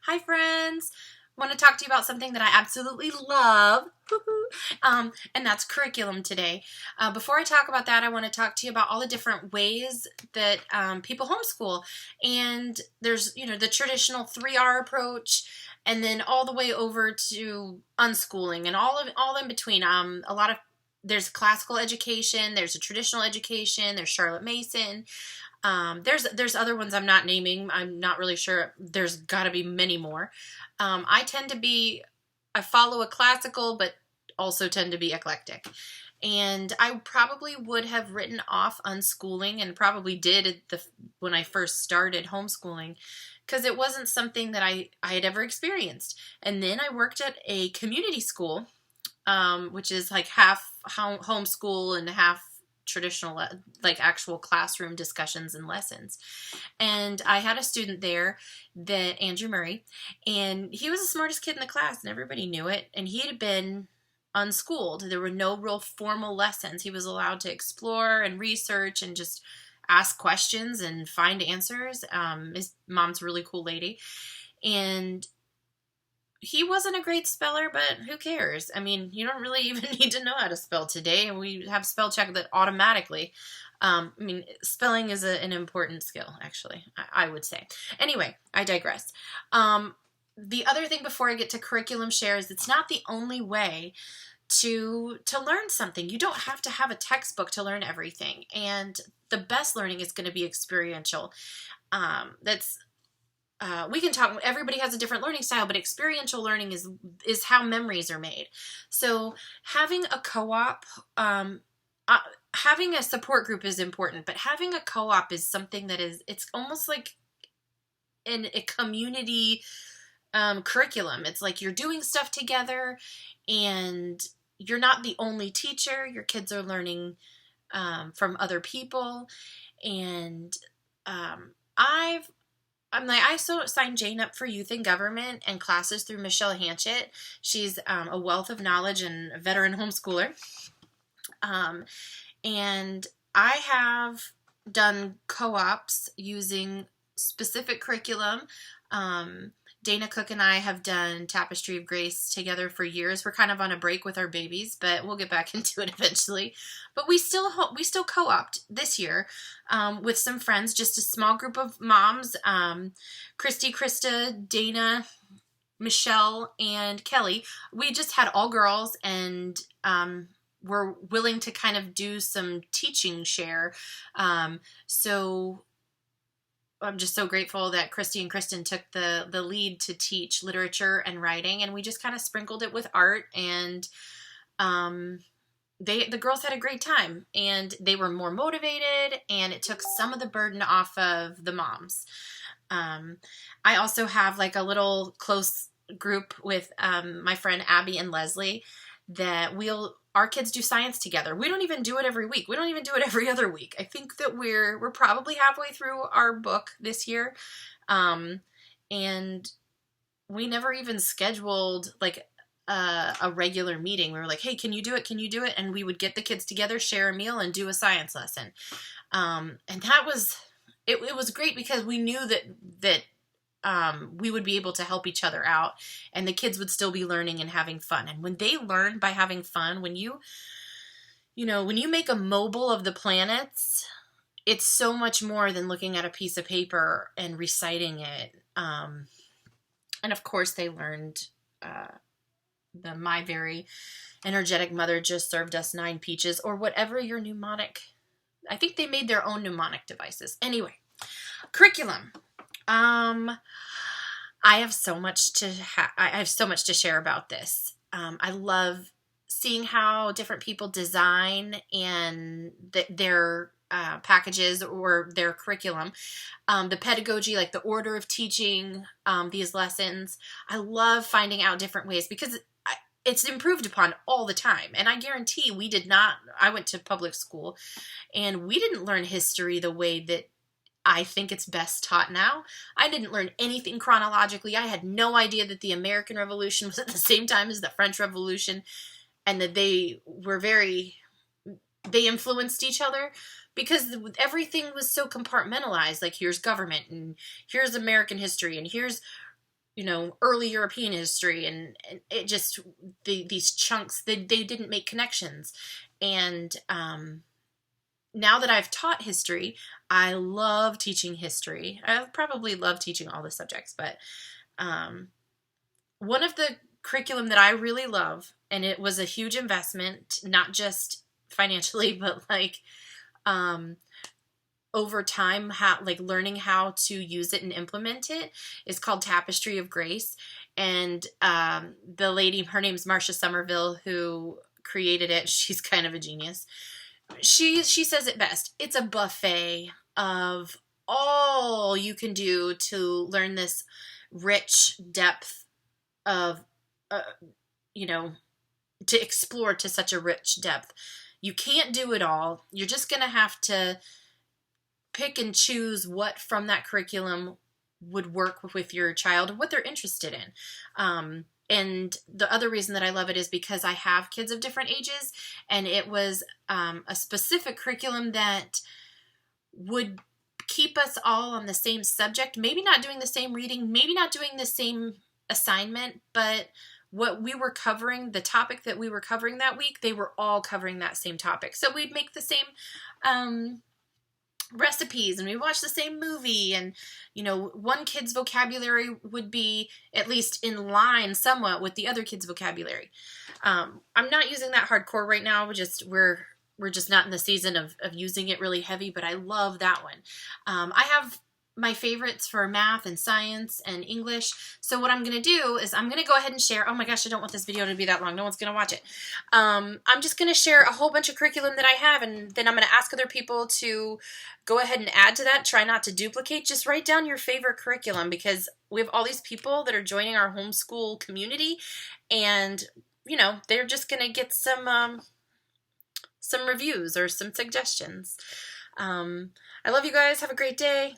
Hi, friends. I want to talk to you about something that I absolutely love, and that's curriculum today. Before I talk about that, I want to talk to you about all the different ways that people homeschool. And there's, the traditional 3R approach, and then all the way over to unschooling, and all in between. There's classical education, there's a traditional education, there's Charlotte Mason. There's other ones I'm not naming. I'm not really sure. There's got to be many more. I follow a classical, but also tend to be eclectic. And I probably would have written off unschooling, and probably did when I first started homeschooling, because it wasn't something that I had ever experienced. And then I worked at a community school, which is like half homeschool and half traditional, like actual classroom discussions and lessons. And I had a student there, that Andrew Murray, and he was the smartest kid in the class, and everybody knew it. And he had been unschooled. There were no real formal lessons. He was allowed to explore and research and just ask questions and find answers. His mom's a really cool lady. And he wasn't a great speller, but who cares? I mean, you don't really even need to know how to spell today, and we have spell check that automatically. Spelling is an important skill, actually, I would say. Anyway, I digress. The other thing before I get to curriculum share is it's not the only way to learn something. You don't have to have a textbook to learn everything, and the best learning is going to be experiential. We can talk, everybody has a different learning style, but experiential learning is how memories are made. So having a co-op, having a support group is important, but having a co-op is something that it's almost like a community curriculum. It's like you're doing stuff together, and you're not the only teacher. Your kids are learning from other people, and I signed Jane up for youth and government and classes through Michelle Hanchett. She's a wealth of knowledge and a veteran homeschooler. And I have done co-ops using specific curriculum. Dana Cook and I have done Tapestry of Grace together for years. We're kind of on a break with our babies, but we'll get back into it eventually. But we still co-opt this year with some friends, just a small group of moms, Christy, Krista, Dana, Michelle, and Kelly. We just had all girls, and we're willing to kind of do some teaching share. So I'm just so grateful that Christy and Kristen took the lead to teach literature and writing, and we just kind of sprinkled it with art, and the girls had a great time, and they were more motivated, and it took some of the burden off of the moms. I also have like a little close group with my friend Abby and Leslie that our kids do science together. We don't even do it every week. We don't even do it every other week. I think that we're probably halfway through our book this year. And we never even scheduled like a regular meeting. We were like, hey, can you do it? Can you do it? And we would get the kids together, share a meal, and do a science lesson. And that was, it was great because we knew that we would be able to help each other out, and the kids would still be learning and having fun. And when they learn by having fun, when you make a mobile of the planets, it's so much more than looking at a piece of paper and reciting it. And of course they learned, my very energetic mother just served us 9 peaches, or whatever your mnemonic. I think they made their own mnemonic devices. Anyway, curriculum. I have so much to share about this. I love seeing how different people design and their packages or their curriculum, the pedagogy, like the order of teaching these lessons. I love finding out different ways because it's improved upon all the time. And I guarantee I went to public school, and we didn't learn history the way that I think it's best taught now. I didn't learn anything chronologically. I had no idea that the American Revolution was at the same time as the French Revolution, and that they influenced each other, because everything was so compartmentalized. Like, here's government, and here's American history, and here's early European history, and it just, these chunks, they didn't make connections. And now that I've taught history, I love teaching history. I probably love teaching all the subjects, but one of the curriculum that I really love, and it was a huge investment, not just financially, but like over time, learning how to use it and implement it, is called Tapestry of Grace. And the lady, her name's Marcia Somerville, who created it. She's kind of a genius. She says it best. It's a buffet of all you can do to learn this rich depth of, to explore to such a rich depth. You can't do it all. You're just going to have to pick and choose what from that curriculum would work with your child and what they're interested in. And the other reason that I love it is because I have kids of different ages, and it was a specific curriculum that would keep us all on the same subject, maybe not doing the same reading, maybe not doing the same assignment, but what we were covering, the topic that we were covering that week, they were all covering that same topic. So we'd make the same recipes, and we watch the same movie, and one kid's vocabulary would be at least in line somewhat with the other kid's vocabulary. I'm not using that hardcore right now. We're just not in the season of using it really heavy, but I love that one. I have my favorites for math and science and English. So what I'm going to do is I'm going to go ahead and share. Oh my gosh, I don't want this video to be that long. No one's going to watch it. I'm just going to share a whole bunch of curriculum that I have, and then I'm going to ask other people to go ahead and add to that. Try not to duplicate. Just write down your favorite curriculum, because we have all these people that are joining our homeschool community, and they're just going to get some reviews or some suggestions. I love you guys. Have a great day.